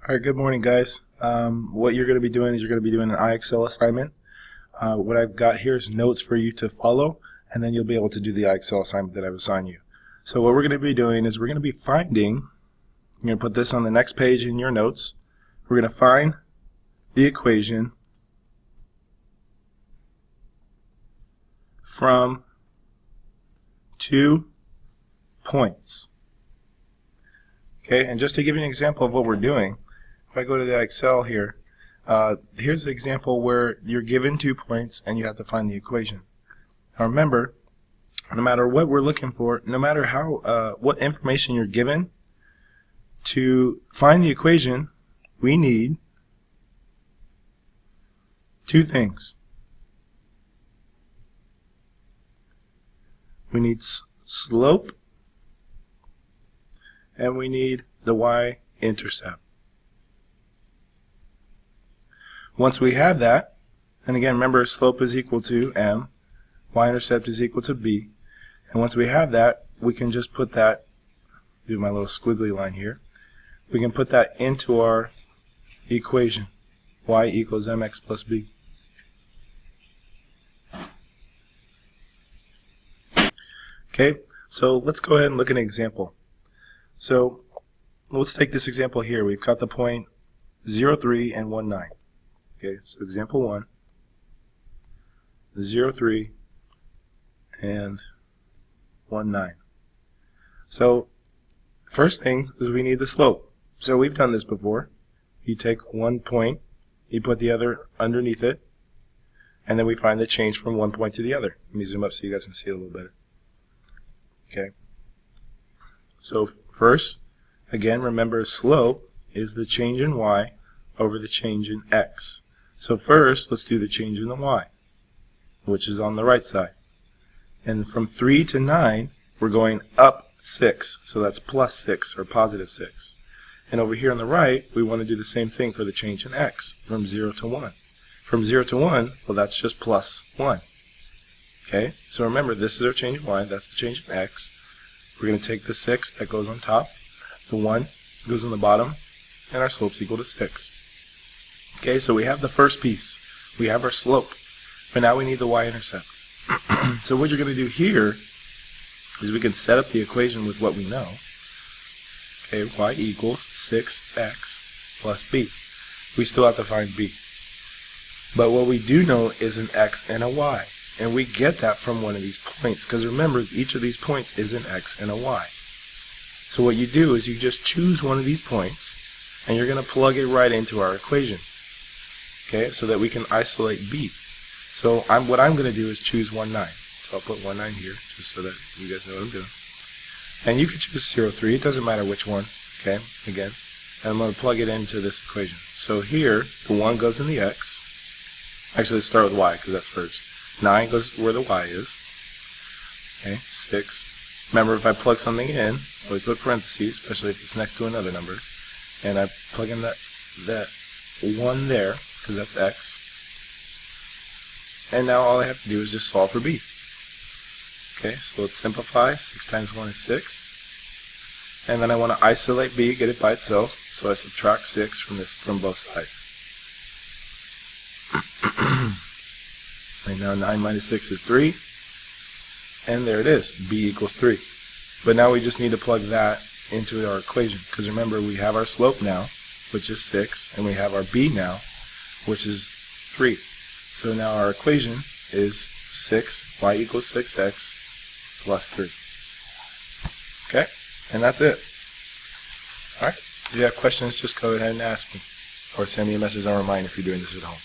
Alright, good morning guys. What you're going to be doing is you're going to be doing an IXL assignment. What I've got here is notes for you to follow, and then you'll be able to do the IXL assignment that I've assigned you. So what we're going to be doing is we're going to be finding, I'm going to put this on the next page in your notes, we're going to find the equation from 2 points. Okay, and just to give you an example of what we're doing, if I go to the Excel here, here's an example where you're given 2 points and you have to find the equation. Now remember, no matter what we're looking for, no matter how what information you're given, to find the equation, we need 2 things. We need slope, and we need the y-intercept. Once we have that, and again remember slope is equal to m, y-intercept is equal to b, and once we have that, we can just put that, do my little squiggly line here, we can put that into our equation, y equals mx plus b. Okay, so let's go ahead and look at an example. So let's take this example here. We've got the point 0, 3, and 1, 9. Okay, so example 1, 0, 3, and 1, 9. So first thing is we need the slope. So we've done this before. You take one point, you put the other underneath it, and then we find the change from one point to the other. Let me zoom up so you guys can see it a little better. Okay. So first, again, remember slope is the change in y over the change in x. So first, let's do the change in the y, which is on the right side. And from 3 to 9, we're going up 6. So that's plus 6 or positive 6. And over here on the right, we want to do the same thing for the change in x, from 0 to 1. From 0 to 1, well, that's just plus 1. Okay, so remember, this is our change in y, that's the change in x. We're going to take the 6 that goes on top, the 1 goes on the bottom, and our slope's equal to 6. Okay, so we have the first piece. We have our slope, but now we need the y-intercept. So what you're going to do here is we can set up the equation with what we know. Okay, y equals 6x plus b. We still have to find b. But what we do know is an x and a y. And we get that from one of these points, because remember, each of these points is an x and a y. So what you do is you just choose one of these points, and you're going to plug it right into our equation, okay, so that we can isolate b. So what I'm going to do is choose 1, 9. So I'll put 1, 9 here, just so that you guys know what I'm doing. And you could choose 0, 3. It doesn't matter which one, okay, again. And I'm going to plug it into this equation. So here, the 1 goes in the x. Actually, let's start with y, because that's first. 9 goes where the y is. Okay, 6. Remember, if I plug something in, always put parentheses, especially if it's next to another number. And I plug in that 1 there, because that's x. And now all I have to do is just solve for b. Okay, so let's simplify. 6 times 1 is 6. And then I want to isolate b, get it by itself. So I subtract 6 from both sides. And now 9 minus 6 is 3, and there it is, b equals 3. But now we just need to plug that into our equation, because remember, we have our slope now, which is 6, and we have our b now, which is 3. So now our equation is 6, y equals 6x plus 3. Okay, and that's it. Alright, if you have questions, just go ahead and ask me, or send me a message on Remind if you're doing this at home.